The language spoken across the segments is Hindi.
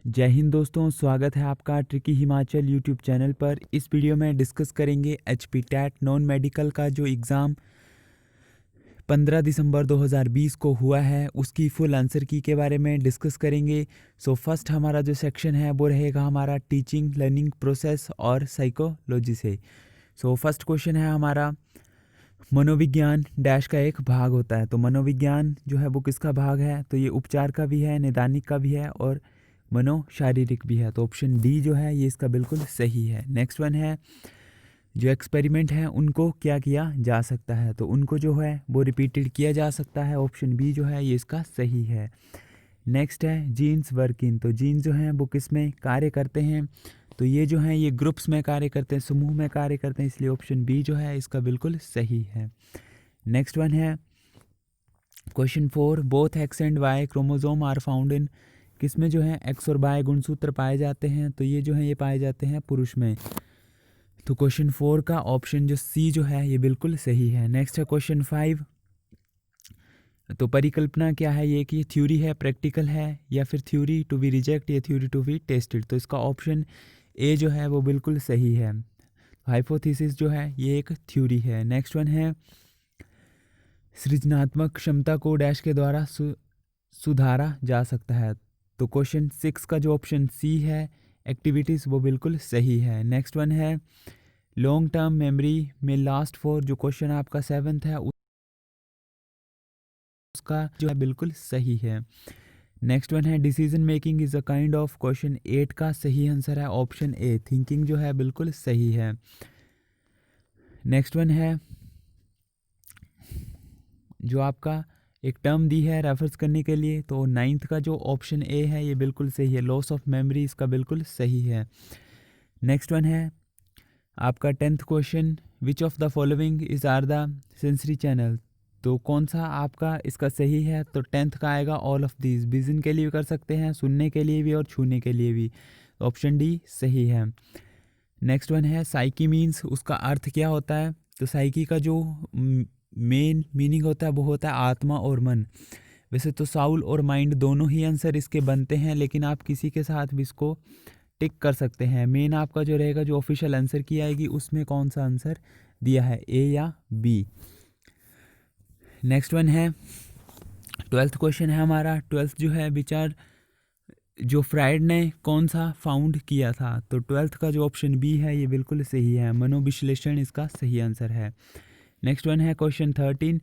जय हिंद दोस्तों, स्वागत है आपका ट्रिकी हिमाचल यूट्यूब चैनल पर। इस वीडियो में डिस्कस करेंगे एचपी टैट नॉन मेडिकल का जो एग्ज़ाम 15 दिसंबर 2020 को हुआ है, उसकी फुल आंसर की के बारे में डिस्कस करेंगे। सो फर्स्ट हमारा जो सेक्शन है वो रहेगा हमारा टीचिंग लर्निंग प्रोसेस और साइकोलॉजी से। सो फर्स्ट क्वेश्चन है हमारा, मनोविज्ञान डैश का एक भाग होता है। तो मनोविज्ञान जो है वो किसका भाग है? तो ये उपचार का भी है, निदानिक का भी है और मनो शारीरिक भी है। तो ऑप्शन डी जो है ये इसका बिल्कुल सही है। नेक्स्ट वन है, जो एक्सपेरिमेंट हैं उनको क्या किया जा सकता है? तो उनको जो है वो रिपीटेड किया जा सकता है। ऑप्शन बी जो है ये इसका सही है। नेक्स्ट है जीन्स वर्किंग। तो जीन्स जो हैं वो किस में कार्य करते हैं? तो ये जो हैं ये ग्रुप्स में कार्य करते हैं, समूह में कार्य करते हैं, इसलिए ऑप्शन बी जो है इसका बिल्कुल सही है। नेक्स्ट वन है question 4, both X and Y chromosome are found in. किसमें जो है एक्स और वाई गुणसूत्र पाए जाते हैं? तो ये जो है ये पाए जाते हैं पुरुष में। तो क्वेश्चन 4 का ऑप्शन जो सी जो है ये बिल्कुल सही है। नेक्स्ट है क्वेश्चन 5, तो परिकल्पना क्या है? ये कि थ्योरी है, प्रैक्टिकल है, या फिर थ्योरी टू बी रिजेक्ट या थ्योरी टू बी टेस्टेड। तो इसका ऑप्शन ए जो है वो बिल्कुल सही है। हाइपोथेसिस जो है ये एक थ्योरी है। नेक्स्ट वन है, सृजनात्मक क्षमता को डैश के द्वारा सुधारा जा सकता है। तो क्वेश्चन 6 का जो ऑप्शन सी है एक्टिविटीज़ वो बिल्कुल सही है। नेक्स्ट वन है, लॉन्ग टर्म मेमोरी में लास्ट फॉर। जो क्वेश्चन आपका 7th है उसका जो है बिल्कुल सही है। नेक्स्ट वन है, decision making is a kind of. Question 8 का सही आंसर है ऑप्शन ए, थिंकिंग जो है बिल्कुल सही है। नेक्स्ट वन है, जो आपका एक टर्म दी है रेफर्स करने के लिए, तो 9th का जो ऑप्शन ए है ये बिल्कुल सही है, लॉस ऑफ मेमोरी इसका बिल्कुल सही है। नेक्स्ट वन है आपका 10th question, which of the following is are the sensory channel. तो कौन सा आपका इसका सही है? तो 10th का आएगा ऑल ऑफ दीज। विजन के लिए भी कर सकते हैं, सुनने के लिए भी और छूने के लिए भी। ऑप्शन डी सही है। नेक्स्ट वन है, साइकी मीन्स, उसका अर्थ क्या होता है? तो साइकी का जो मेन मीनिंग होता है वो होता है आत्मा और मन। वैसे तो साउल और माइंड दोनों ही आंसर इसके बनते हैं, लेकिन आप किसी के साथ भी इसको टिक कर सकते हैं। मेन आपका जो रहेगा, जो ऑफिशियल आंसर की आएगी उसमें कौन सा आंसर दिया है, ए या बी। नेक्स्ट वन है 12th क्वेश्चन है हमारा, 12th जो है विचार जो फ्राइड ने कौन सा फाउंड किया था? तो 12th का जो ऑप्शन बी है ये बिल्कुल सही है, मनोविश्लेषण इसका सही आंसर है। नेक्स्ट वन है क्वेश्चन 13,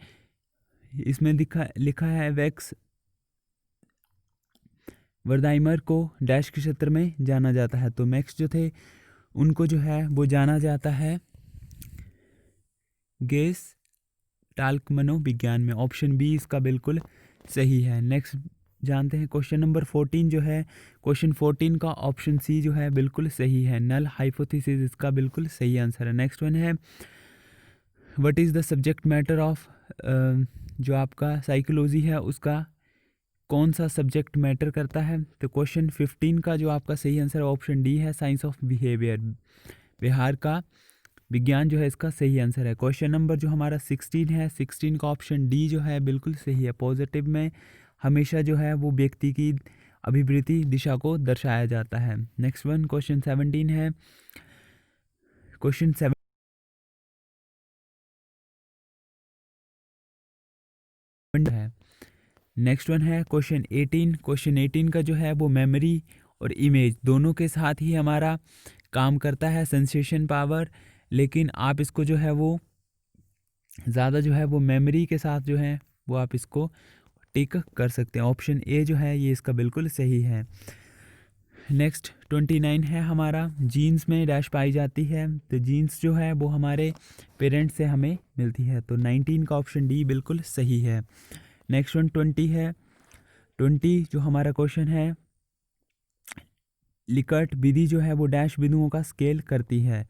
इसमें लिखा है वैक्स वर्दाइमर को डैश के क्षेत्र में जाना जाता है। तो मैक्स जो थे उनको जो है वो जाना जाता है गैस टाल्क मनोविज्ञान में। ऑप्शन बी इसका बिल्कुल सही है। नेक्स्ट जानते हैं क्वेश्चन नंबर 14 जो है, क्वेश्चन 14 का ऑप्शन सी जो है बिल्कुल सही है, नल हाइपोथेसिस इसका बिल्कुल सही आंसर है। नेक्स्ट वन है, what is the subject matter of, जो आपका साइकोलॉजी है उसका कौन सा सब्जेक्ट मैटर करता है? तो क्वेश्चन 15 का जो आपका सही आंसर ऑप्शन डी है, साइंस ऑफ बिहेवियर, व्यवहार का विज्ञान जो है इसका सही आंसर है। क्वेश्चन नंबर जो हमारा 16 है, 16 का ऑप्शन डी जो है बिल्कुल सही है। पॉजिटिव में हमेशा जो है वो व्यक्ति की अभिवृत्ति दिशा को दर्शाया जाता है। नेक्स्ट वन क्वेश्चन 17 है, क्वेश्चन 7 है। नेक्स्ट वन है क्वेश्चन 18, क्वेश्चन 18 का जो है वो मेमोरी और इमेज दोनों के साथ ही हमारा काम करता है, सेंसेशन पावर, लेकिन आप इसको जो है वो ज़्यादा जो है वो मेमोरी के साथ जो है वो आप इसको टिक कर सकते हैं। ऑप्शन ए जो है ये इसका बिल्कुल सही है। नेक्स्ट 29 है हमारा, जीन्स में डैश पाई जाती है। तो जीन्स जो है वो हमारे पेरेंट्स से हमें मिलती है। तो 19 का ऑप्शन डी बिल्कुल सही है। नेक्स्ट वन 20 है, 20 जो हमारा क्वेश्चन है, लिकर्ट विधि जो है वो डैश बिंदुओं का स्केल करती है।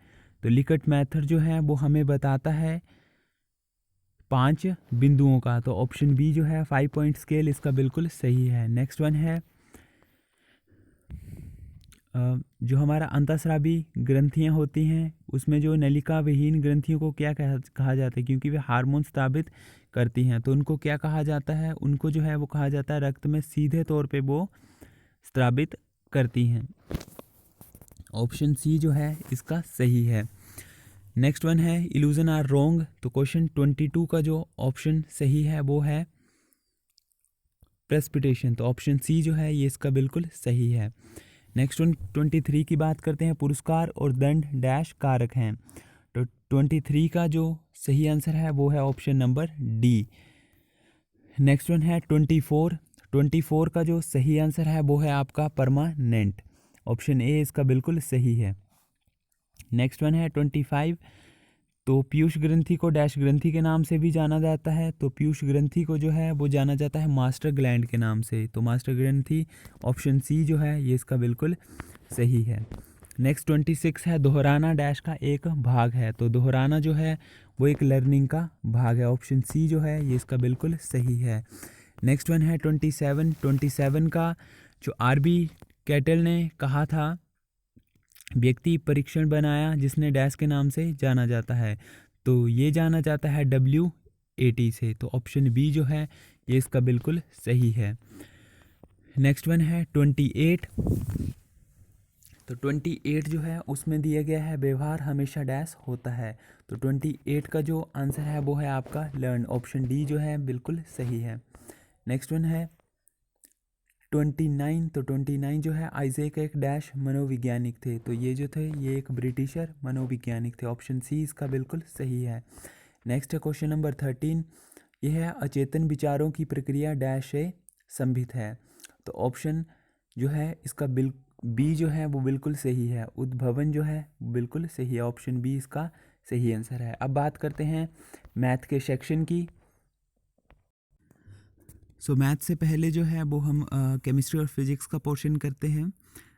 तो लिकर्ट मेथड जो है वो हमें बताता है 5 बिंदुओं का। तो ऑप्शन बी जो है 5 पॉइंट स्केल इसका बिल्कुल सही है। नेक्स्ट वन है, जो हमारा अंतःस्रावी ग्रंथियां होती हैं उसमें जो नलिका विहीन ग्रंथियों को क्या कहा जाता है? क्योंकि वे हार्मोन स्रावित करती हैं, तो उनको क्या कहा जाता है? उनको जो है वो कहा जाता है रक्त में सीधे तौर पे वो स्रावित करती हैं। ऑप्शन सी जो है इसका सही है। नेक्स्ट वन है इल्यूजन आर रोंग। तो क्वेश्चन 22 का जो ऑप्शन सही है वो है प्रेसिपिटेशन। तो ऑप्शन सी जो है ये इसका बिल्कुल सही है। नेक्स्ट वन 23 की बात करते हैं। पुरस्कार और दंड डैश कारक हैं। तो 23 का जो सही आंसर है वो है option number D. Next one है 24 का जो सही आंसर है वो है आपका परमानेंट। ऑप्शन ए इसका बिल्कुल सही है। नेक्स्ट वन है 25। तो पीयूष ग्रंथि को डैश ग्रंथि के नाम से भी जाना जाता है। तो पीयूष ग्रंथि को जो है वो जाना जाता है मास्टर ग्लैंड के नाम से। तो मास्टर ग्रंथि ऑप्शन सी जो है ये इसका बिल्कुल सही है। नेक्स्ट 26 है दोहराना डैश का एक भाग है। तो दोहराना जो है वो एक लर्निंग का भाग है। ऑप्शन सी जो है ये इसका बिल्कुल सही है। नेक्स्ट वन है 27 का जो आरबी कैटल ने कहा था व्यक्ति परीक्षण बनाया जिसने डैश के नाम से जाना जाता है। तो ये जाना जाता है WAT से। तो ऑप्शन बी जो है ये इसका बिल्कुल सही है। नेक्स्ट वन है 28। तो 28 जो है उसमें दिया गया है व्यवहार हमेशा डैश होता है। तो 28 का जो आंसर है वो है आपका लर्न। ऑप्शन डी जो है बिल्कुल सही है। नेक्स्ट वन है 29। तो 29 जो है आइजैक एक डैश मनोवैज्ञानिक थे। तो ये जो थे ये एक ब्रिटिशर मनोवैज्ञानिक थे। ऑप्शन सी इसका बिल्कुल सही है। नेक्स्ट है क्वेश्चन नंबर 13। यह है अचेतन विचारों की प्रक्रिया डैश से संभित है। तो ऑप्शन जो है इसका बी जो है वो बिल्कुल सही है। उद्भवन जो है वो बिल्कुल सही है। ऑप्शन बी इसका सही आंसर है। अब बात करते हैं मैथ के सेक्शन की। सो मैथ से पहले जो है वो हम केमिस्ट्री और फिजिक्स का पोर्शन करते हैं।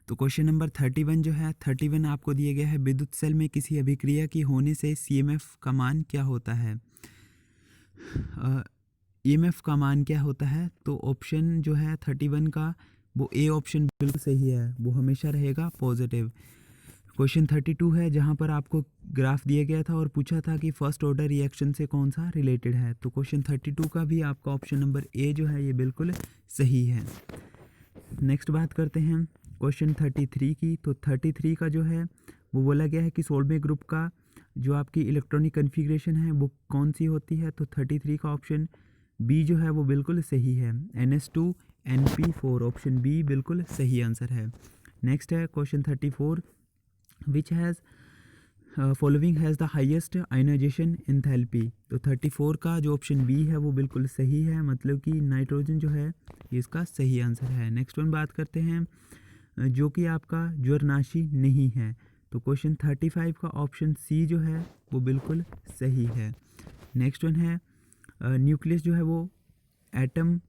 तो क्वेश्चन नंबर 31 जो है 31 आपको दिया गया है विद्युत सेल में किसी अभिक्रिया की होने से CMF का मान क्या होता है। EMF का मान क्या होता है। तो ऑप्शन जो है 31 का वो ए ऑप्शन बिल्कुल सही है। वो हमेशा रहेगा पॉजिटिव। क्वेश्चन 32 है जहाँ पर आपको ग्राफ दिया गया था और पूछा था कि फर्स्ट ऑर्डर रिएक्शन से कौन सा रिलेटेड है। तो क्वेश्चन 32 का भी आपका ऑप्शन नंबर ए जो है ये बिल्कुल सही है। नेक्स्ट बात करते हैं क्वेश्चन 33 की। तो 33 का जो है वो बोला गया है कि 16वें ग्रुप का जो आपकी इलेक्ट्रॉनिक कन्फिग्रेशन है वो कौन सी होती है। तो 33 का ऑप्शन बी जो है वो बिल्कुल सही है। NH2NP4 ऑप्शन बी बिल्कुल सही आंसर है। नेक्स्ट है question 34। Which has following has the highest ionisation enthalpy. तो 34 का जो ऑप्शन बी है वो बिल्कुल सही है। मतलब कि नाइट्रोजन जो है ये इसका सही आंसर है। नेक्स्ट वन बात करते हैं जो कि आपका ज्वरनाशी नहीं है। तो क्वेश्चन 35 का ऑप्शन सी जो है वो बिल्कुल सही है। नेक्स्ट वन है न्यूक्लियस जो है वो एटम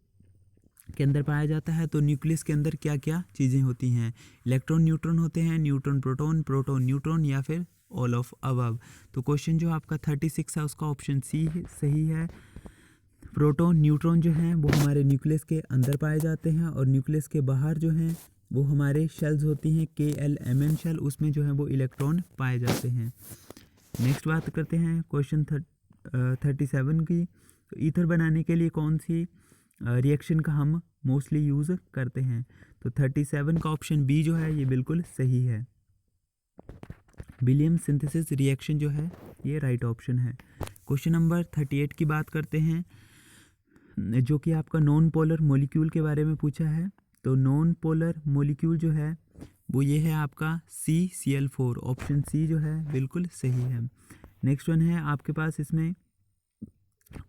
के अंदर पाया जाता है। तो न्यूक्लियस के अंदर क्या क्या चीज़ें होती हैं। इलेक्ट्रॉन न्यूट्रॉन होते हैं, न्यूट्रॉन प्रोटॉन, प्रोटॉन न्यूट्रॉन, या फिर ऑल ऑफ अबव। तो क्वेश्चन जो आपका 36 है उसका ऑप्शन सी सही है। प्रोटॉन न्यूट्रॉन जो हैं वो हमारे न्यूक्लियस के अंदर पाए जाते हैं और न्यूक्लियस के बाहर जो हैं वो हमारे शेल्स होती हैं KLMN शेल, उसमें जो है वो इलेक्ट्रॉन पाए जाते हैं। नेक्स्ट बात करते हैं क्वेश्चन 37 की। तो ईथर बनाने के लिए कौन सी रिएक्शन का हम मोस्टली यूज़ करते हैं। तो 37 का ऑप्शन बी जो है ये बिल्कुल सही है। विलियम सिंथेसिस रिएक्शन जो है ये राइट ऑप्शन है। क्वेश्चन नंबर 38 की बात करते हैं जो कि आपका नॉन पोलर मॉलिक्यूल के बारे में पूछा है। तो नॉन पोलर मॉलिक्यूल जो है वो ये है आपका CCl4 ऑप्शन सी जो है बिल्कुल सही है। नेक्स्ट वन है आपके पास इसमें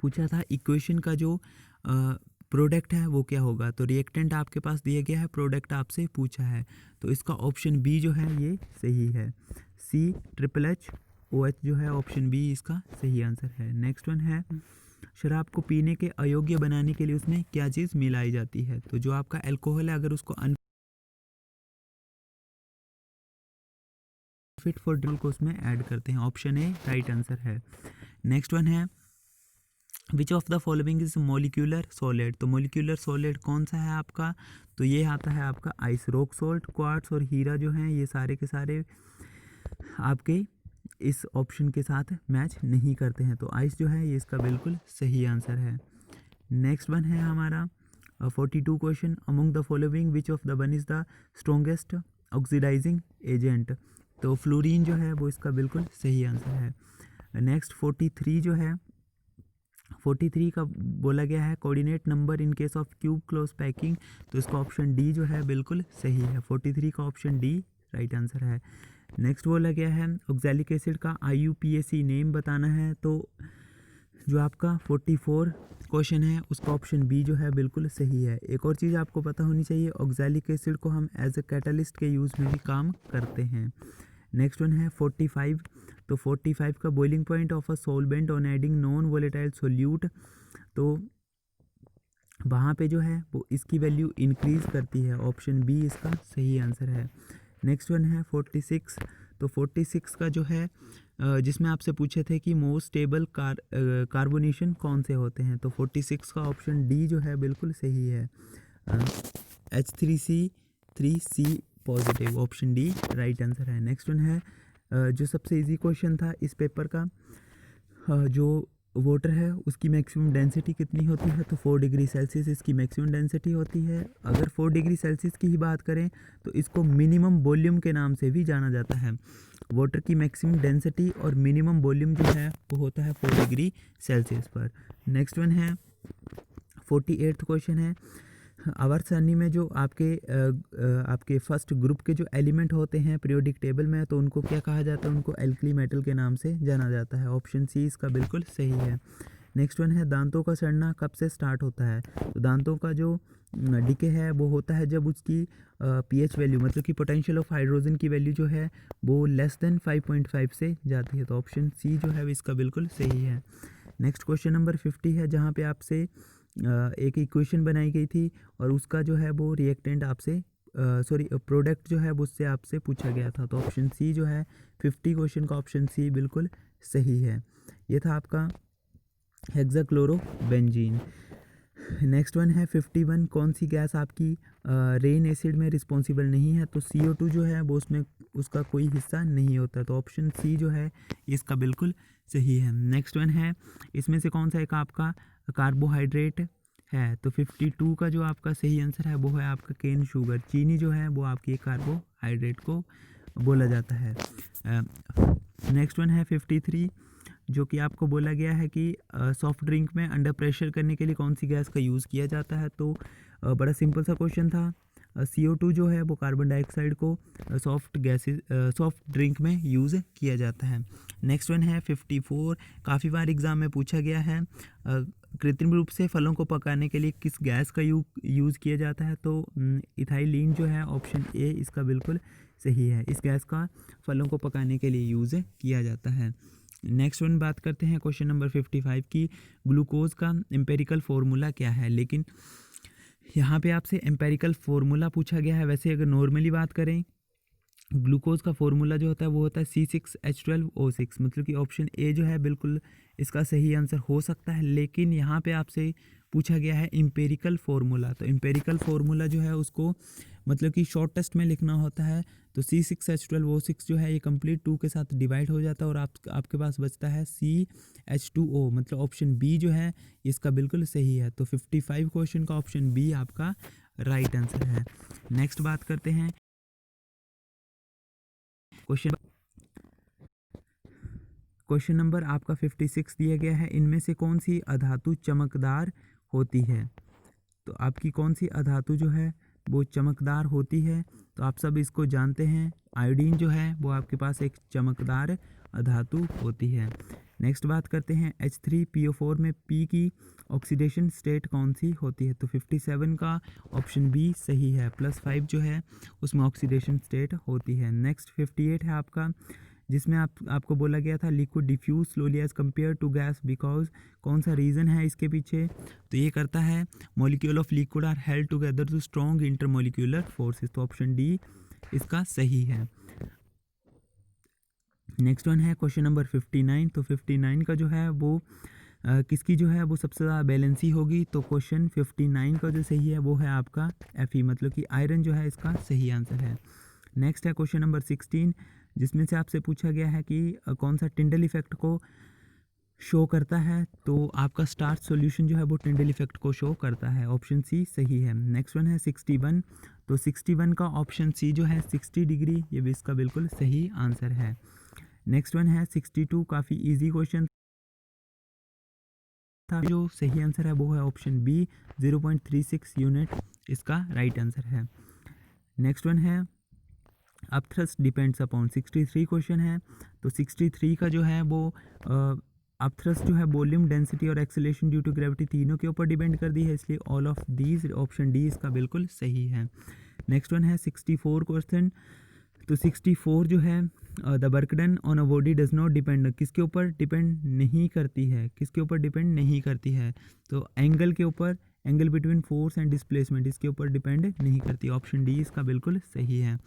पूछा था इक्वेशन का जो प्रोडक्ट है वो क्या होगा। तो रिएक्टेंट आपके पास दिया गया है, प्रोडक्ट आपसे पूछा है। तो इसका ऑप्शन बी जो है ये सही है। CHHOH जो है ऑप्शन बी इसका सही आंसर है। नेक्स्ट वन है शराब को पीने के अयोग्य बनाने के लिए उसमें क्या चीज़ मिलाई जाती है। तो जो आपका अल्कोहल है अगर उसको अनफिट फॉर ड्रिंक को उसमें ऐड करते हैं। ऑप्शन ए राइट आंसर है। नेक्स्ट वन है which of the following is molecular solid. तो मोलिकुलर सॉलिड कौन सा है आपका। तो ये आता है आपका आइस, रॉक सॉल्ट, क्वार्ट्स और हीरा जो हैं ये सारे के सारे आपके इस ऑप्शन के साथ मैच नहीं करते हैं। तो आइस जो है ये इसका बिल्कुल सही आंसर है। नेक्स्ट वन है हमारा 42 question, among the following which of the one is the strongest oxidising agent, तो फ्लोरीन जो है वो इसका बिल्कुल सही आंसर है। नेक्स्ट 43 जो है, 43 का बोला गया है coordinate number in case of cube close packing, तो इसका ऑप्शन डी जो है बिल्कुल सही है। 43 का ऑप्शन डी राइट आंसर है। नेक्स्ट बोला गया है ऑक्सैलिक एसिड का IUPAC नेम बताना है, तो जो आपका 44 क्वेश्चन है उसका ऑप्शन बी जो है बिल्कुल सही है। एक और चीज़ आपको पता होनी चाहिए, ऑक्सैलिक एसिड को हम एज अ कैटलिस्ट के यूज़ में भी काम करते हैं। नेक्स्ट वन है 45, तो 45 का boiling point of a solvent on adding non volatile solute, तो वहाँ पे जो है वो इसकी वैल्यू इंक्रीज़ करती है, ऑप्शन बी इसका सही आंसर है। नेक्स्ट वन है 46, तो 46 का जो है जिसमें आपसे पूछे थे कि मोस्ट स्टेबल कार्बोनेशन कौन से होते हैं, तो 46 का ऑप्शन डी जो है बिल्कुल सही है। H3C3C positive, option D right answer है। नेक्स्ट वन है जो सबसे इजी क्वेश्चन था इस पेपर का, जो वाटर है उसकी मैक्सिमम डेंसिटी कितनी होती है, तो 4 डिग्री सेल्सियस इसकी मैक्सिमम डेंसिटी होती है। अगर 4 डिग्री सेल्सियस की ही बात करें तो इसको मिनिमम वॉल्यूम के नाम से भी जाना जाता है। वाटर की मैक्सिमम डेंसिटी और मिनिमम वॉल्यूम जो है वो होता है 4 डिग्री सेल्सियस पर। नेक्स्ट वन है 48th क्वेश्चन है, आवर्त सारणी में जो आपके फर्स्ट ग्रुप के जो एलिमेंट होते हैं पीरियोडिक टेबल में, तो उनको क्या कहा जाता है, उनको एल्कली मेटल के नाम से जाना जाता है, ऑप्शन सी इसका बिल्कुल सही है। नेक्स्ट वन है दांतों का सड़ना कब से स्टार्ट होता है, तो दांतों का जो डिके है वो होता है जब उसकी pH वैल्यू मतलब कि पोटेंशियल ऑफ हाइड्रोजन की वैल्यू जो है वो लेस देन 5.5 से जाती है, तो ऑप्शन सी जो है इसका बिल्कुल सही है। नेक्स्ट क्वेश्चन नंबर 50 है, जहाँ पे आपसे एक इक्वेशन बनाई गई थी और उसका जो है वो रिएक्टेंट आपसे प्रोडक्ट जो है वो उससे आपसे पूछा गया था, तो ऑप्शन सी जो है 50 क्वेश्चन का ऑप्शन सी बिल्कुल सही है। ये था आपका हेक्साक्लोरोबेंजीन। नेक्स्ट वन है 51, कौन सी गैस आपकी रेन एसिड में रिस्पॉन्सिबल नहीं है, तो CO2 जो है वो उसमें उसका कोई हिस्सा नहीं होता, तो ऑप्शन सी जो है इसका बिल्कुल सही है। नेक्स्ट वन है इसमें से कौन सा एक आपका कार्बोहाइड्रेट है, तो 52 का जो आपका सही आंसर है वो है आपका केन शुगर, चीनी जो है वो आपकी कार्बोहाइड्रेट को बोला जाता है। नेक्स्ट वन है 53, जो कि आपको बोला गया है कि सॉफ्ट ड्रिंक में अंडर प्रेशर करने के लिए कौन सी गैस का यूज़ किया जाता है, तो बड़ा सिंपल सा क्वेश्चन था। CO2 जो है वो कार्बन डाइऑक्साइड को सॉफ्ट ड्रिंक में यूज़ किया जाता है। नेक्स्ट वन है 54, काफ़ी बार एग्ज़ाम में पूछा गया है कृत्रिम रूप से फलों को पकाने के लिए किस गैस का यूज़ किया जाता है, तो इथाइलिन जो है ऑप्शन ए इसका बिल्कुल सही है, इस गैस का फलों को पकाने के लिए यूज़ किया जाता है। नेक्स्ट वन बात करते हैं क्वेश्चन नंबर 55 की, ग्लूकोज का एम्पेरिकल फार्मूला क्या है, लेकिन यहाँ पे आपसे एम्पेरिकल फार्मूला पूछा गया है। वैसे अगर नॉर्मली बात करें ग्लूकोज का फार्मूला जो होता है वो होता है C6H12O6, मतलब कि ऑप्शन ए जो है बिल्कुल इसका सही आंसर हो सकता है, लेकिन यहाँ पे आपसे पूछा गया है एम्पेरिकल फार्मूला, तो एम्पेरिकल फार्मूला जो है उसको मतलब कि शॉर्टेस्ट में लिखना होता है, तो C6H12O6 जो है ये कंप्लीट 2 के साथ डिवाइड हो जाता है और आपके पास बचता है CH2O, मतलब ऑप्शन बी जो है इसका बिल्कुल सही है, तो 55 क्वेश्चन का ऑप्शन बी आपका राइट आंसर है। नेक्स्ट बात करते हैं क्वेश्चन नंबर आपका 56 दिया गया है, इनमें से कौन सी अधातु चमकदार होती है, तो आपकी कौन सी अधातु जो है वो चमकदार होती है, तो आप सब इसको जानते हैं आयोडीन जो है वो आपके पास एक चमकदार अधातु होती है। नेक्स्ट बात करते हैं H3PO4 में P की ऑक्सीडेशन स्टेट कौन सी होती है, तो 57 का ऑप्शन बी सही है, +5 जो है उसमें ऑक्सीडेशन स्टेट होती है। नेक्स्ट 58 है आपका, जिसमें आपको बोला गया था liquid diffuse slowly as compare to gas because, कौन सा रीज़न है इसके पीछे, तो ये करता है molecule of liquid are held together to strong intermolecular forces, तो ऑप्शन डी इसका सही है। नेक्स्ट वन है क्वेश्चन नंबर 59, तो 59 का जो है वो किसकी जो है वो सबसे ज़्यादा बैलेंसी होगी, तो क्वेश्चन 59 का जो सही है वो है आपका Fe, मतलब कि आयरन जो है इसका सही आंसर है। नेक्स्ट है क्वेश्चन नंबर 16, जिसमें से आपसे पूछा गया है कि कौन सा टिंडल इफेक्ट को शो करता है, तो आपका स्टार्च सॉल्यूशन जो है वो टिंडल इफेक्ट को शो करता है। ऑप्शन सी सही है। नेक्स्ट वन है 61। तो 61 का ऑप्शन सी जो है 60 डिग्री, ये भी इसका बिल्कुल सही आंसर है। नेक्स्ट वन है 62, काफ़ी इजी क्वेश्चन था। जो सही आंसर है वो है ऑप्शन बी 0.36 यूनिट, इसका राइट आंसर है। नेक्स्ट वन है अपथ्रस्ट डिपेंड्स अपॉन 63 क्वेश्चन है। तो 63 का जो है वो अपथ्रस्ट जो है वॉल्यूम, डेंसिटी और एक्सेलेरेशन ड्यू टू ग्रेविटी तीनों के ऊपर डिपेंड कर दी है, इसलिए all of these, option D इसका बिल्कुल सही है। नेक्स्ट वन है 64 क्वेश्चन। तो 64 जो है the work done on a body does not depend, किसके ऊपर डिपेंड नहीं करती है, किसके ऊपर डिपेंड नहीं करती है? तो एंगल के ऊपर, angle between force and displacement, इसके ऊपर डिपेंड नहीं करती। ऑप्शन डी इसका बिल्कुल सही है।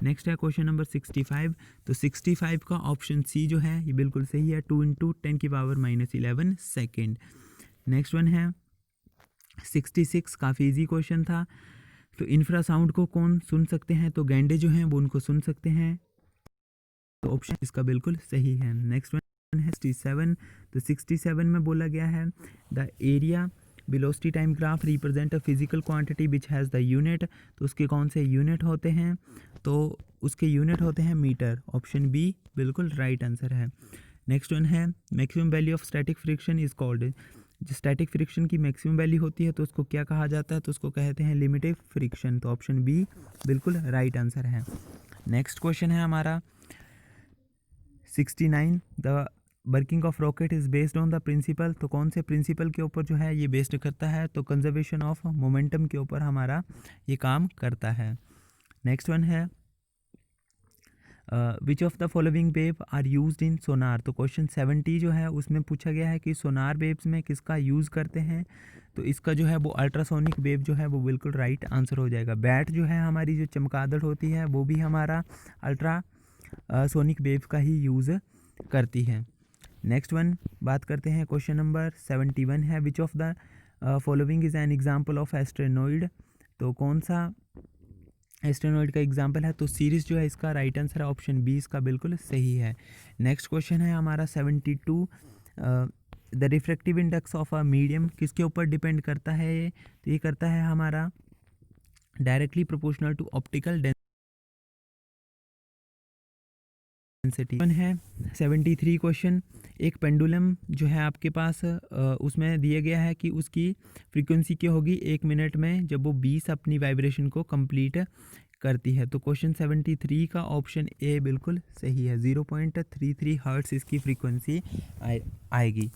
नेक्स्ट है क्वेश्चन नंबर 65। तो 65 का ऑप्शन सी जो है ये बिल्कुल सही है, 2 × 10⁻11 सेकेंड। नेक्स्ट वन है 66, काफ़ी इजी क्वेश्चन था। तो इंफ्रासाउंड को कौन सुन सकते हैं? तो गैंडे जो हैं वो उनको सुन सकते हैं, तो ऑप्शन इसका बिल्कुल सही है। नेक्स्ट वन है 67। तो 67 में बोला गया है the area velocity time graph represent a physical quantity which has the unit, तो उसके कौन से यूनिट होते हैं? तो उसके यूनिट होते हैं मीटर, ऑप्शन बी बिल्कुल राइट आंसर है। नेक्स्ट वन है maximum value of static friction is called, जो स्टैटिक फ्रिक्शन की मैक्सिमम वैल्यू होती है तो उसको क्या कहा जाता है? तो उसको कहते हैं लिमिटिव फ्रिक्शन, तो ऑप्शन बी बिल्कुल राइट आंसर है। नेक्स्ट क्वेश्चन है हमारा 69, the working of rocket is based on the principle, तो कौन से प्रिंसिपल के ऊपर जो है ये बेस्ड करता है? तो कंजर्वेशन ऑफ मोमेंटम के ऊपर हमारा ये काम करता है। नेक्स्ट वन है which of the following wave are used in sonar, तो क्वेश्चन 70 जो है उसमें पूछा गया है कि सोनार वेव्स में किसका यूज़ करते हैं? तो इसका जो है वो अल्ट्रासोनिक वेव जो है वो बिल्कुल राइट आंसर हो जाएगा। बैट जो है हमारी जो चमगादड़ होती है वो भी हमारा अल्ट्रा सोनिक वेव का ही यूज़ करती है। नेक्स्ट वन बात करते हैं, क्वेश्चन नंबर 71 है which of the following is an example of asteroid, तो कौन सा एस्ट्रेनोइड का एग्जाम्पल है? तो सीरीज जो है इसका राइट आंसर है, ऑप्शन बी इसका बिल्कुल सही है। नेक्स्ट क्वेश्चन है हमारा 72, the refractive index of a medium किसके ऊपर डिपेंड करता है? ये तो ये करता है हमारा directly proportional to optical density. है 73 क्वेश्चन, एक पेंडुलम जो है आपके पास उसमें दिया गया है कि उसकी फ्रीक्वेंसी क्या होगी 1 मिनट में जब वो 20 अपनी वाइब्रेशन को कंप्लीट करती है। तो क्वेश्चन 73 का ऑप्शन ए बिल्कुल सही है, 0.33 हर्ट्स इसकी फ्रीक्वेंसी आएगी।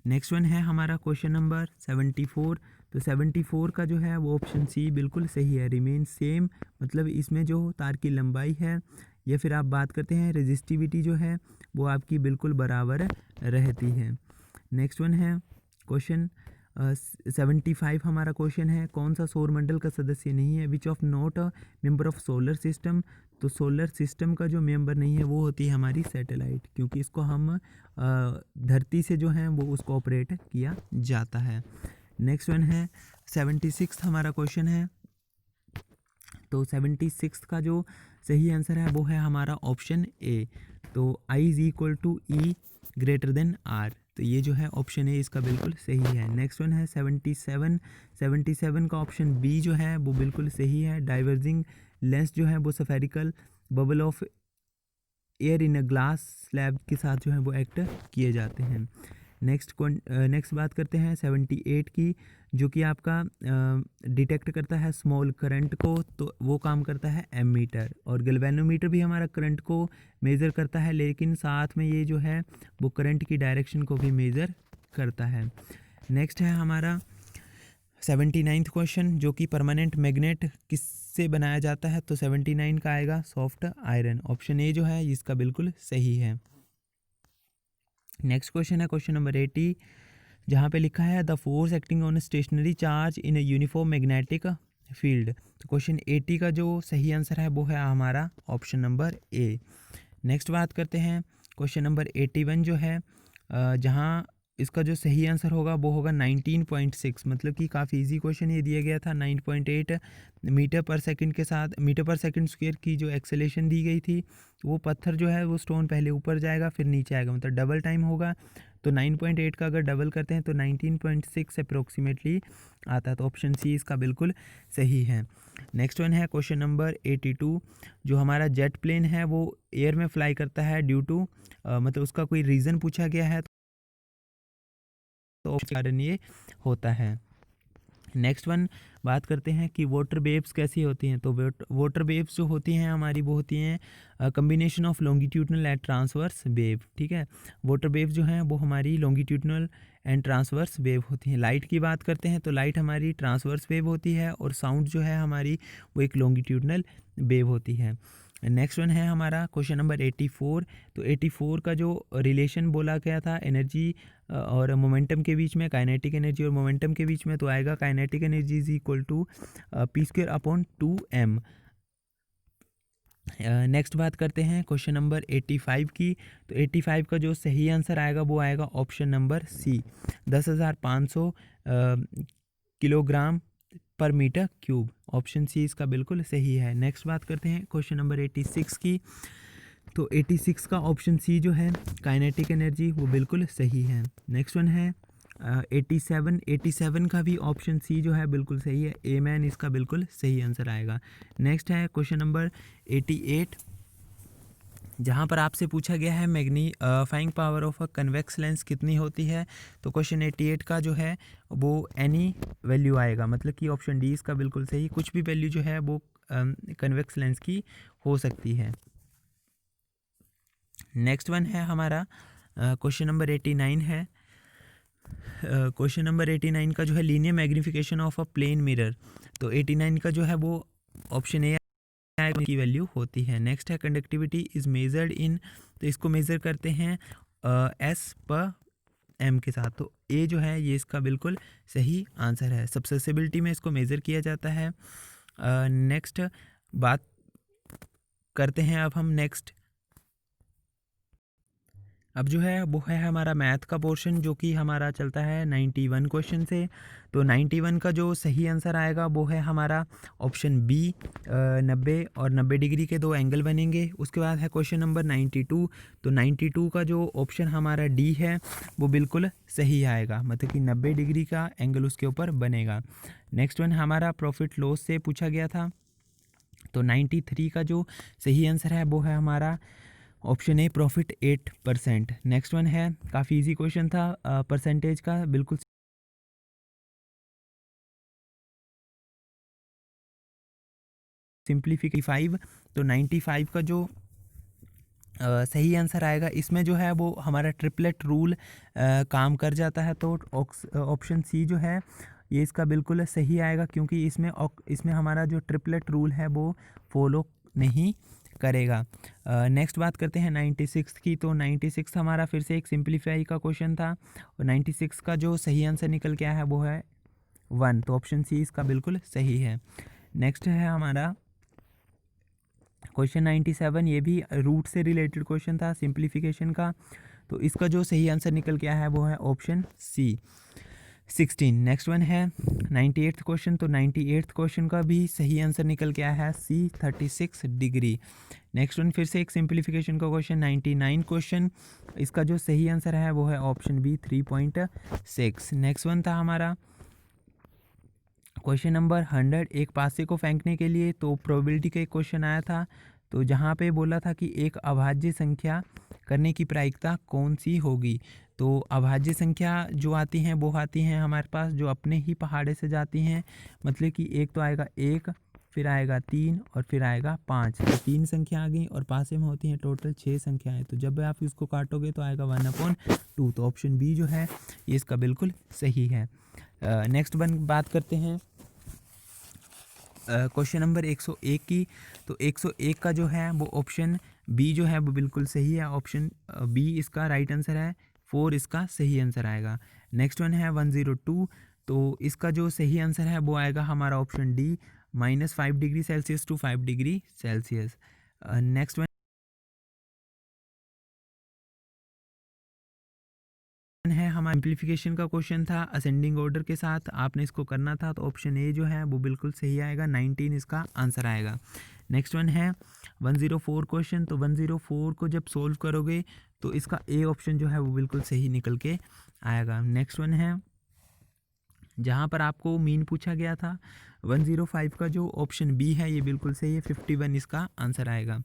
नेक्स्ट वन है हमारा क्वेश्चन नंबर 74। तो 74 का जो है वो ऑप्शन सी बिल्कुल सही है, रिमेन सेम, मतलब इसमें जो तार की लंबाई है या फिर आप बात करते हैं रेजिस्टिविटी जो है वो आपकी बिल्कुल बराबर रहती है। नेक्स्ट वन है क्वेश्चन 75 हमारा क्वेश्चन है, कौन सा सौरमंडल का सदस्य नहीं है? Which of not a member of solar system, तो सोलर सिस्टम का जो मेंबर नहीं है वो होती है हमारी सैटेलाइट, क्योंकि इसको हम धरती से जो है वो उसको ऑपरेट किया जाता है। नेक्स्ट वन है 76 हमारा क्वेश्चन है। तो 76 का जो सही आंसर है वो है हमारा ऑप्शन ए, तो I is equal to E greater than R, तो ये जो है ऑप्शन ए इसका बिल्कुल सही है। नेक्स्ट वन है 77। 77 का ऑप्शन बी जो है वो बिल्कुल सही है, डाइवर्जिंग लेंस जो है वो spherical bubble of air in a glass slab के साथ जो है वो एक्ट किए जाते हैं। नेक्स्ट बात करते हैं 78 की, जो कि आपका डिटेक्ट करता है स्मॉल करंट को, तो वो काम करता है एमीटर, और गैल्वेनोमीटर भी हमारा करंट को मेज़र करता है, लेकिन साथ में ये जो है वो करंट की डायरेक्शन को भी मेज़र करता है। नेक्स्ट है हमारा 79th क्वेश्चन, जो कि परमानेंट मैग्नेट किससे बनाया जाता है? तो 79 का आएगा सॉफ्ट आयरन, ऑप्शन ए जो है इसका बिल्कुल सही है। नेक्स्ट क्वेश्चन है क्वेश्चन नंबर 80, जहाँ पे लिखा है the force acting on stationary charge in a uniform magnetic field, तो क्वेश्चन 80 का जो सही आंसर है वो है हमारा ऑप्शन नंबर ए। नेक्स्ट बात करते हैं क्वेश्चन नंबर 81 जो है, जहाँ इसका जो सही आंसर होगा वो होगा 19.6, मतलब कि काफ़ी इजी क्वेश्चन ये दिया गया था। 9.8 मीटर पर सेकंड के साथ, मीटर पर सेकंड स्क्वायर की जो एक्सेलेरेशन दी गई थी, वो पत्थर जो है वो स्टोन पहले ऊपर जाएगा फिर नीचे आएगा, मतलब डबल टाइम होगा, तो 9.8 का अगर डबल करते हैं तो 19.6 अप्रोक्सीमेटली आता है, तो ऑप्शन सी इसका बिल्कुल सही है। नेक्स्ट वन है क्वेश्चन नंबर 82। जो हमारा जेट प्लेन है वो एयर में फ्लाई करता है ड्यू टू मतलब उसका कोई रीज़न पूछा गया है, तो कारण ये होता है। नेक्स्ट वन बात करते हैं कि वाटर वेव्स कैसी होती हैं। तो वाटर वेव्स जो होती हैं हमारी वो होती हैं combination of longitudinal and transverse wave. ठीक है, वाटर वेव जो हैं वो हमारी लॉन्गिट्यूडनल एंड ट्रांसवर्स वेव होती हैं। लाइट की बात करते हैं तो लाइट हमारी ट्रांसवर्स वेव होती है और साउंड जो है हमारी वो एक लॉन्गिट्यूडनल वेव होती है। नेक्स्ट वन है हमारा क्वेश्चन नंबर 84। तो 84 का जो रिलेशन बोला गया था एनर्जी और मोमेंटम के बीच में, काइनेटिक एनर्जी और मोमेंटम के बीच में, तो आएगा kinetic energy is equal to p² upon 2m। Next बात करते हैं क्वेश्चन नंबर 85 की। तो 85 का जो सही आंसर आएगा वो आएगा ऑप्शन नंबर सी, 10,500 किलोग्राम पर मीटर क्यूब। ऑप्शन सी इसका बिल्कुल सही है। नेक्स्ट बात करते हैं क्वेश्चन नंबर 86 की। तो 86 का ऑप्शन सी जो है काइनेटिक एनर्जी वो बिल्कुल सही है। नेक्स्ट वन है 87 का भी ऑप्शन सी जो है बिल्कुल सही है। ए मैन इसका बिल्कुल सही आंसर आएगा। नेक्स्ट है क्वेश्चन नंबर 88, जहाँ पर आपसे पूछा गया है magnifying power of a convex lens कितनी होती है। तो क्वेश्चन 88 का जो है वो एनी वैल्यू आएगा, मतलब कि ऑप्शन डी इसका बिल्कुल सही, कुछ भी वैल्यू जो है वो कन्वेक्स लेंस की हो सकती है। नेक्स्ट वन है हमारा क्वेश्चन नंबर 89 है। क्वेश्चन नंबर 89 का जो है linear magnification of a plane mirror. तो 89 का जो है वो ऑप्शन ए की वैल्यू होती है। नेक्स्ट है कंडक्टिविटी इज मेजर्ड इन। तो इसको मेज़र करते हैं एस पर एम के साथ। तो ए जो है ये इसका बिल्कुल सही आंसर है। सब्सेसिबिलिटी में इसको मेज़र किया जाता है। नेक्स्ट बात करते हैं अब हम नेक्स्ट, अब जो है वो है हमारा मैथ का पोर्शन जो कि हमारा चलता है 91 क्वेश्चन से। तो 91 का जो सही आंसर आएगा वो है हमारा ऑप्शन बी, 90 और 90 डिग्री के दो एंगल बनेंगे। उसके बाद है क्वेश्चन नंबर 92। तो 92 का जो ऑप्शन हमारा डी है वो बिल्कुल सही आएगा, मतलब कि 90 डिग्री का एंगल उसके ऊपर बनेगा। नेक्स्ट वन हमारा प्रॉफिट लॉस से पूछा गया था। तो 93 का जो सही आंसर है वो है हमारा ऑप्शन ए प्रॉफिट 8%। नेक्स्ट वन है काफ़ी इजी क्वेश्चन था परसेंटेज का, बिल्कुल सिंप्लीफिकेशन 5। तो 95 का जो सही आंसर आएगा इसमें जो है वो हमारा ट्रिपलेट रूल काम कर जाता है। तो ऑप्शन सी जो है ये इसका बिल्कुल सही आएगा, क्योंकि इसमें हमारा जो ट्रिपलेट रूल है वो फॉलो नहीं करेगा। नेक्स्ट बात करते हैं 96 की। तो 96 हमारा फिर से एक सिंप्लीफाई का क्वेश्चन था और 96 का जो सही आंसर निकल के आया है वो है 1। तो ऑप्शन सी इसका बिल्कुल सही है। नेक्स्ट है हमारा क्वेश्चन 97, ये भी रूट से रिलेटेड क्वेश्चन था सिंप्लीफिकेशन का। तो इसका जो सही आंसर निकल के आया है वो है ऑप्शन सी 16। नेक्स्ट वन है 98th क्वेश्चन। तो 98th क्वेश्चन का भी सही आंसर निकल के आया है सी 36 डिग्री। नेक्स्ट वन फिर से एक सिंप्लीफिकेशन का क्वेश्चन 99 क्वेश्चन, इसका जो सही आंसर है वो है ऑप्शन बी 3.6। नेक्स्ट वन था हमारा क्वेश्चन नंबर 100, एक पासे को फेंकने के लिए। तो प्रोबेबिलिटी का एक क्वेश्चन आया था, तो जहाँ पे बोला था कि एक अभाज्य संख्या करने की प्रायिकता कौन सी होगी। तो अभाज्य संख्या जो आती हैं वो आती हैं हमारे पास जो अपने ही पहाड़े से जाती हैं, मतलब कि एक तो आएगा 1, फिर आएगा 3 और फिर आएगा 5। तो 3 संख्या आ गई और पासे में होती हैं टोटल 6 संख्याएँ। तो जब आप इसको काटोगे तो आएगा 1/2। तो ऑप्शन बी जो है ये इसका बिल्कुल सही है। नेक्स्ट बात करते हैं क्वेश्चन नंबर 101 की। तो 101 का जो है वो ऑप्शन बी जो है वो बिल्कुल सही है। ऑप्शन बी इसका राइट आंसर है, 4 इसका सही आंसर आएगा। नेक्स्ट वन है 102। तो इसका जो सही आंसर है वो आएगा हमारा option D, -5 degree Celsius to 5 degree Celsius. Next one है हमारा सिंप्लीफिकेशन का क्वेश्चन था असेंडिंग ऑर्डर के साथ, आपने इसको करना था। तो ऑप्शन ए जो है वो बिल्कुल सही आएगा, 19 इसका आंसर आएगा। नेक्स्ट वन है 104 क्वेश्चन। तो 104 को जब सोल्व करोगे तो इसका ए ऑप्शन जो है वो बिल्कुल सही निकल के आएगा। नेक्स्ट वन है जहाँ पर आपको मीन पूछा गया था 105 का जो ऑप्शन बी है ये बिल्कुल सही है, 51 इसका आंसर आएगा।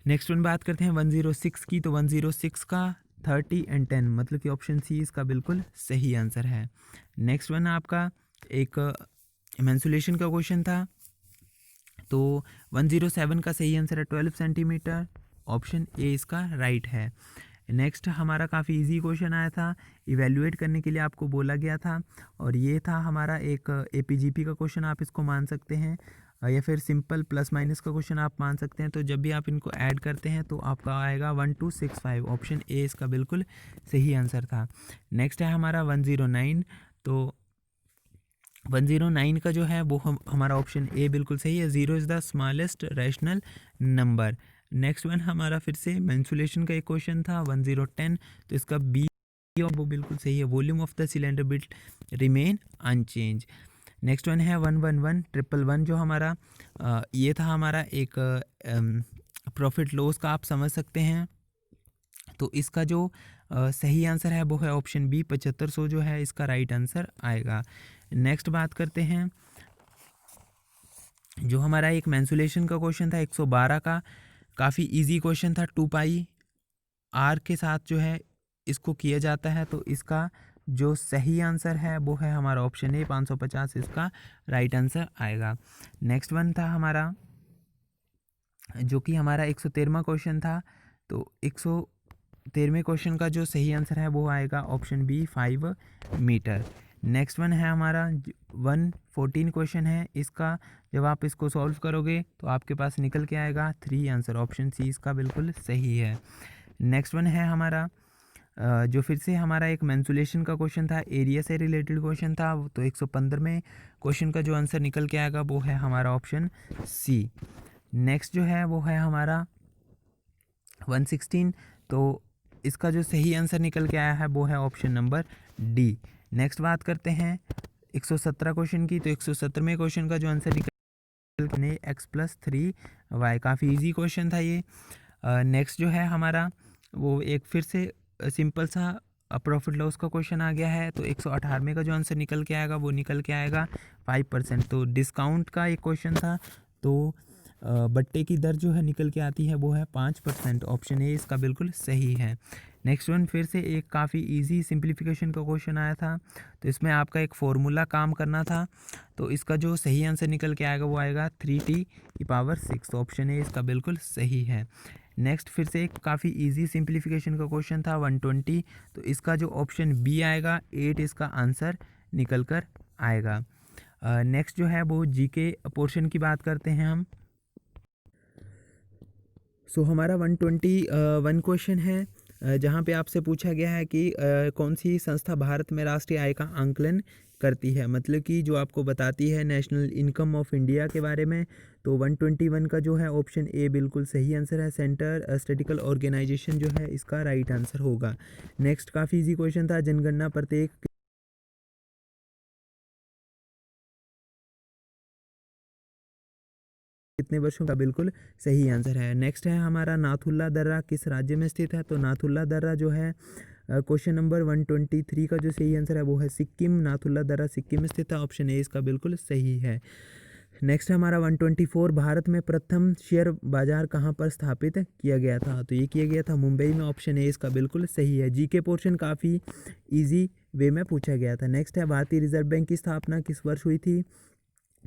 नेक्स्ट वन बात करते हैं 106 की। तो 106 का 30 एंड 10 मतलब कि ऑप्शन सी इसका बिल्कुल सही आंसर है। नेक्स्ट वन आपका एक इमेंसुलेशन का क्वेश्चन था। तो 107 का सही आंसर है 12 सेंटीमीटर, ऑप्शन ए इसका राइट है। नेक्स्ट हमारा काफ़ी इजी क्वेश्चन आया था, इवेल्युएट करने के लिए आपको बोला गया था, और ये था हमारा एक एपीजीपी का क्वेश्चन आप इसको मान सकते हैं, या फिर सिंपल प्लस माइनस का क्वेश्चन आप मान सकते हैं। तो जब भी आप इनको ऐड करते हैं तो आपका आएगा 1265, ऑप्शन ए इसका बिल्कुल सही आंसर था। नेक्स्ट है हमारा 109। तो 109 का जो है वो हमारा ऑप्शन ए बिल्कुल सही है, 0 is the smallest rational number. Next one हमारा फिर से मेंसुलेशन का एक क्वेश्चन था 1010। तो इसका बी और वो बिल्कुल सही है, volume of the cylinder bit remain unchange. Next one है 111 जो हमारा ये था हमारा एक प्रॉफिट लॉस का आप समझ सकते हैं। तो इसका जो सही आंसर है वो है ऑप्शन बी, 7500 जो है इसका राइट आंसर आएगा। नेक्स्ट बात करते हैं जो हमारा एक मेंसुलेशन का क्वेश्चन था 112 का, काफ़ी इजी क्वेश्चन था, 2 पाई आर के साथ जो है इसको किया जाता है। तो इसका जो सही आंसर है वो है हमारा ऑप्शन ए, 550 इसका राइट आंसर आएगा। नेक्स्ट वन था हमारा जो कि हमारा 113वां क्वेश्चन था। तो 113वें क्वेश्चन का जो सही आंसर है वो आएगा option B, 5 metre. Next one है हमारा 114 क्वेश्चन है, इसका जब आप इसको सॉल्व करोगे तो आपके पास निकल के आएगा 3 आंसर, ऑप्शन सी इसका बिल्कुल सही है। नेक्स्ट वन है हमारा जो फिर से हमारा एक मेंसुलेशन का क्वेश्चन था, एरिया से रिलेटेड क्वेश्चन था। तो 115वें क्वेश्चन का जो आंसर निकल के आएगा वो है हमारा ऑप्शन सी। नेक्स्ट जो है वो है हमारा 116। तो इसका जो सही आंसर निकल के आया है वो है ऑप्शन नंबर डी। नेक्स्ट बात करते हैं 117 क्वेश्चन की। तो 117वें क्वेश्चन का जो आंसर निकल x+3y, काफ़ी इजी क्वेश्चन था ये। नेक्स्ट जो है हमारा वो एक फिर से सिंपल सा प्रॉफिट लॉस का क्वेश्चन आ गया है। तो 118वें का जो आंसर निकल के आएगा वो निकल के आएगा 5%। तो डिस्काउंट का एक क्वेश्चन था, तो बट्टे की दर जो है निकल के आती है वो है 5%, ऑप्शन ए इसका बिल्कुल सही है। नेक्स्ट वन फिर से एक काफ़ी इजी सिंप्लीफिकेशन का क्वेश्चन आया था। तो इसमें आपका एक फॉर्मूला काम करना था। तो इसका जो सही आंसर निकल के आएगा वो आएगा 3t⁶, ऑप्शन ए इसका बिल्कुल सही है। नेक्स्ट फिर से एक काफ़ी इजी सिंप्लीफिकेशन का क्वेश्चन था 120। तो इसका जो ऑप्शन बी आएगा 8 इसका आंसर निकल कर आएगा। नेक्स्ट जो है वो जीके पोर्शन की बात करते हैं हम। सो हमारा 121 क्वेश्चन है जहाँ पे आपसे पूछा गया है कि कौन सी संस्था भारत में राष्ट्रीय आय का आंकलन करती है, मतलब कि जो आपको बताती है नेशनल इनकम ऑफ इंडिया के बारे में। तो 121 का जो है ऑप्शन ए बिल्कुल सही आंसर है, सेंटर स्टैटिस्टिकल ऑर्गेनाइजेशन जो है इसका राइट आंसर होगा। नेक्स्ट काफ़ी इजी क्वेश्चन था, जनगणना प्रत्येक कितने वर्षों का, बिल्कुल सही आंसर है। नेक्स्ट है हमारा नाथुल्ला दर्रा किस राज्य में स्थित है। तो नाथुल्ला दर्रा जो है क्वेश्चन नंबर 123 का जो सही आंसर है वो है सिक्किम, नाथुल्ला दर्रा सिक्किम में स्थित है, ऑप्शन ए इसका बिल्कुल सही है। नेक्स्ट हमारा 124, भारत में प्रथम शेयर बाजार कहाँ पर स्थापित किया गया था। तो ये किया गया था मुंबई में, ऑप्शन ए इसका बिल्कुल सही है। जीके पोर्शन काफ़ी इजी वे में पूछा गया था। नेक्स्ट है भारतीय रिजर्व बैंक की स्थापना किस वर्ष हुई थी।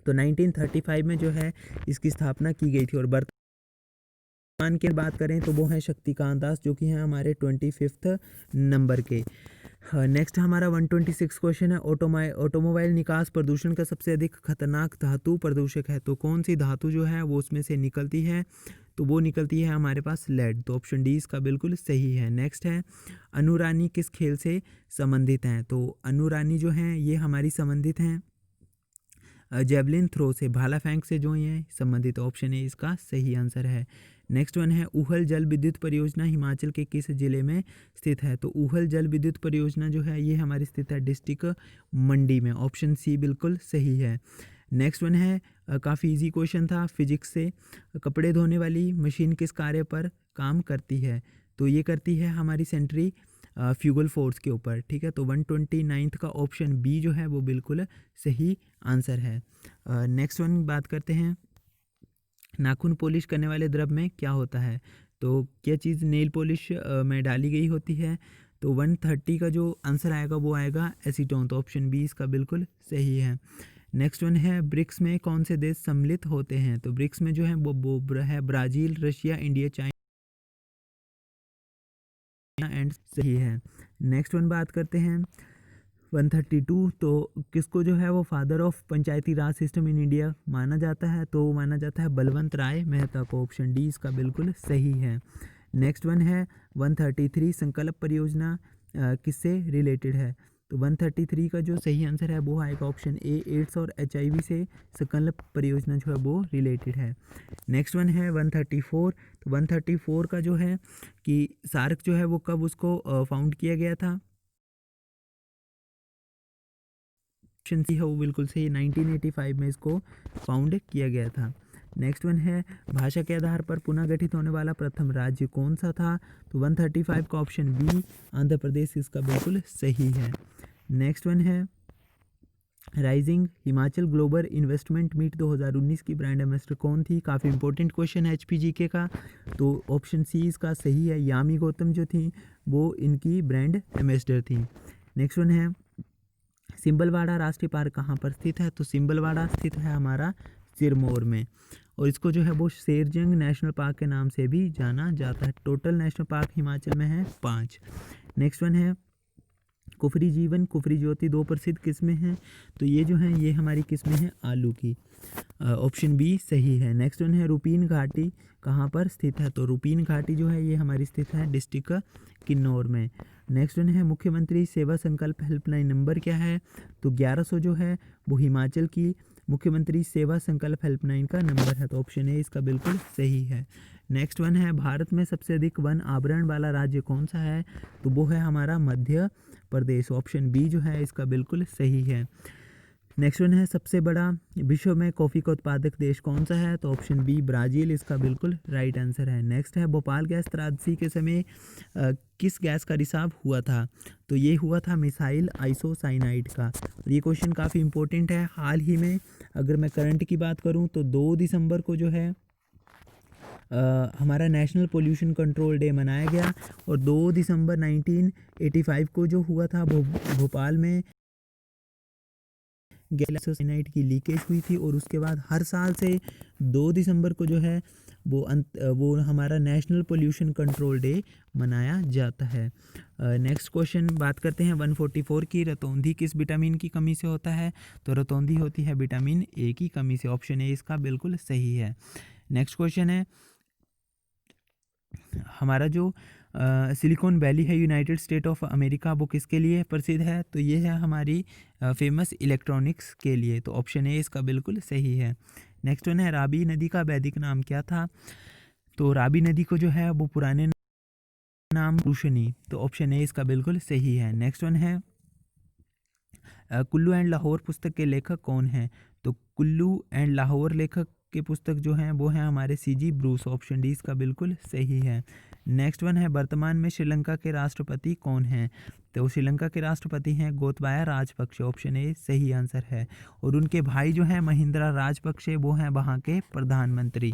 तो 1935 में जो है इसकी स्थापना की गई थी। और वर्तमान की बात करें तो वो हैं शक्तिकांत दास जो कि हैं हमारे 25 नंबर के। नेक्स्ट हमारा 126 क्वेश्चन है, ऑटोमोबाइल निकास प्रदूषण का सबसे अधिक खतरनाक धातु प्रदूषक है। तो कौन सी धातु जो है वो उसमें से निकलती है। तो वो निकलती है हमारे पास लेड, तो ऑप्शन डी इसका बिल्कुल सही है। नेक्स्ट है अनुरानी किस खेल से संबंधित हैं। तो अनुरानी जो हैं ये हमारी संबंधित हैं जेवलिन थ्रो से, भाला फेंक से जो ये संबंधित, ऑप्शन ए इसका सही आंसर है। नेक्स्ट वन है उहल जल विद्युत परियोजना हिमाचल के किस जिले में स्थित है। तो उहल जल विद्युत परियोजना जो है ये हमारी स्थित है डिस्ट्रिक्ट मंडी में, ऑप्शन सी बिल्कुल सही है। नेक्स्ट वन है काफ़ी इजी क्वेश्चन था फिजिक्स से, कपड़े धोने वाली मशीन किस कार्य पर काम करती है? तो ये करती है हमारी सेंट्री फ्यूगल फोर्स के ऊपर, ठीक है। तो 129 का ऑप्शन बी जो है वो बिल्कुल सही आंसर है। नेक्स्ट वन बात करते हैं, नाखून पॉलिश करने वाले द्रव में क्या होता है? तो क्या चीज़ नेल पॉलिश में डाली गई होती है? तो 130 का जो आंसर आएगा वो आएगा एसीटोन, तो ऑप्शन बी इसका बिल्कुल सही है। नेक्स्ट वन है, ब्रिक्स में कौन से देश सम्मिलित होते हैं? तो ब्रिक्स में जो है वो है Brazil, Russia, India, China and सही है। नेक्स्ट वन बात करते हैं 132, तो किसको जो है वो father of Panchayati Raj system in India माना जाता है? तो माना जाता है बलवंत राय मेहता को, ऑप्शन डी इसका बिल्कुल सही है। नेक्स्ट वन है 133, संकल्प परियोजना किससे रिलेटेड है? तो 133 का जो सही आंसर है वो आएगा ऑप्शन ए, एड्स और HIV से संकल्प परियोजना जो है वो रिलेटेड है। नेक्स्ट वन है 134, तो 134 का जो है कि सार्क जो है वो कब उसको फाउंड किया गया था? ऑप्शन सी है वो बिल्कुल सही, 1985 में इसको फाउंड किया गया था। नेक्स्ट वन है, भाषा के आधार पर पुनः गठित होने वाला प्रथम राज्य कौन सा था? तो 135 का ऑप्शन बी आंध्र प्रदेश इसका बिल्कुल सही है। नेक्स्ट वन है, rising Himachal global investment meet 2019 की ब्रांड एम्बेसडर कौन थी? काफ़ी इंपॉर्टेंट क्वेश्चन है HPGK का, तो ऑप्शन सी इसका सही है, यामी गौतम जो थी वो इनकी ब्रांड एम्बेसडर थी। नेक्स्ट वन है, सिंबलवाड़ा राष्ट्रीय पार्क कहाँ पर स्थित है? तो सिंबलवाड़ा स्थित है हमारा सिरमौर में, और इसको जो है वो शेरजंग नेशनल पार्क के नाम से भी जाना जाता है। टोटल नेशनल पार्क हिमाचल में है 5। नेक्स्ट वन है, कुफरी जीवन, कुफरी ज्योति 2 प्रसिद्ध किस्में हैं? तो ये जो है ये हमारी किस्में हैं आलू की, ऑप्शन बी सही है। नेक्स्ट वन है, रूपीन घाटी कहाँ पर स्थित है? तो रूपीन घाटी जो है ये हमारी स्थित है डिस्ट्रिक्ट किन्नौर में। नेक्स्ट वन है, मुख्यमंत्री सेवा संकल्प हेल्पलाइन नंबर क्या है? तो 1100 जो है वो हिमाचल की मुख्यमंत्री सेवा संकल्प हेल्पलाइन का नंबर है, तो ऑप्शन ए इसका बिल्कुल सही है। नेक्स्ट वन है, भारत में सबसे अधिक वन आवरण वाला राज्य कौन सा है? तो वो है हमारा मध्य प्रदेश, ऑप्शन बी जो है इसका बिल्कुल सही है। नेक्स्ट वन है, सबसे बड़ा विश्व में कॉफ़ी का उत्पादक देश कौन सा है? तो ऑप्शन बी ब्राज़ील इसका बिल्कुल राइट आंसर है। नेक्स्ट है, भोपाल गैस त्रासदी के समय किस गैस का रिसाव हुआ था? तो ये हुआ था मिसाइल आइसोसाइनाइड का, और ये क्वेश्चन काफ़ी इंपॉर्टेंट है। हाल ही में अगर मैं करंट की बात करूँ तो 2 दिसंबर को जो है हमारा नेशनल पोल्यूशन कंट्रोल डे मनाया गया, और 2 दिसंबर 1985 को जो हुआ था भोपाल में गैस साइनाइड की लीकेज हुई थी, और उसके बाद हर साल से 2 दिसंबर को जो है वो हमारा नेशनल पोल्यूशन कंट्रोल डे मनाया जाता है। नेक्स्ट क्वेश्चन बात करते हैं 144 की, रतौंधी किस विटामिन की कमी से होता है? तो रतौंधी होती है विटामिन ए की कमी से, ऑप्शन ए इसका बिल्कुल सही है। नेक्स्ट क्वेश्चन है, हमारा जो सिलिकॉन वैली है यूनाइटेड स्टेट ऑफ अमेरिका वो किसके लिए प्रसिद्ध है? तो ये है हमारी फेमस इलेक्ट्रॉनिक्स के लिए, तो ऑप्शन ए इसका बिल्कुल सही है। नेक्स्ट वन है, राबी नदी का वैदिक नाम क्या था? तो राबी नदी को जो है वो पुराने नाम रोशनी, तो ऑप्शन ए इसका बिल्कुल सही है। नेक्स्ट वन है, कुल्लू एंड लाहौर पुस्तक के लेखक कौन हैं? तो कुल्लू एंड लाहौर लेखक के पुस्तक जो हैं वो हैं हमारे CG ब्रूस, ऑप्शन डी इसका बिल्कुल सही है। नेक्स्ट वन है, वर्तमान में श्रीलंका के राष्ट्रपति कौन हैं? तो श्रीलंका के राष्ट्रपति हैं गोतबाया राजपक्षे, ऑप्शन ए सही आंसर है। और उनके भाई जो हैं महिंद्रा राजपक्षे वो हैं वहाँ के प्रधानमंत्री।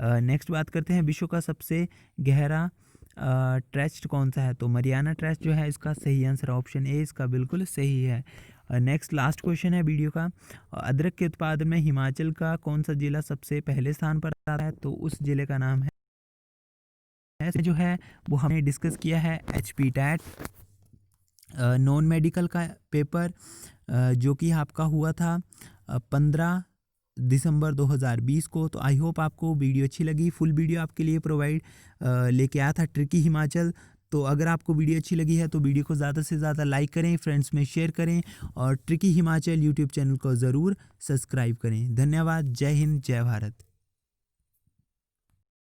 नेक्स्ट बात करते हैं, विश्व का सबसे गहरा ट्रेस्ट कौन सा है? तो मरियाना ट्रेस्ट जो है इसका सही आंसर, ऑप्शन ए इसका बिल्कुल सही है। नेक्स्ट लास्ट क्वेश्चन है वीडियो का, अदरक के उत्पादन में हिमाचल का कौन सा जिला सबसे पहले स्थान पर आता है? तो उस जिले का नाम है जो है वो हमने डिस्कस किया है HP टैट नॉन मेडिकल का पेपर, जो कि आपका हुआ था 15 दिसंबर 2020 को। तो आई होप आपको वीडियो अच्छी लगी। फुल वीडियो आपके लिए प्रोवाइड लेके आया था ट्रिकी हिमाचल। तो अगर आपको वीडियो अच्छी लगी है तो वीडियो को ज़्यादा से ज़्यादा लाइक करें, फ्रेंड्स में शेयर करें, और ट्रिकी हिमाचल यूट्यूब चैनल को ज़रूर सब्सक्राइब करें। धन्यवाद। जय हिंद, जय भारत।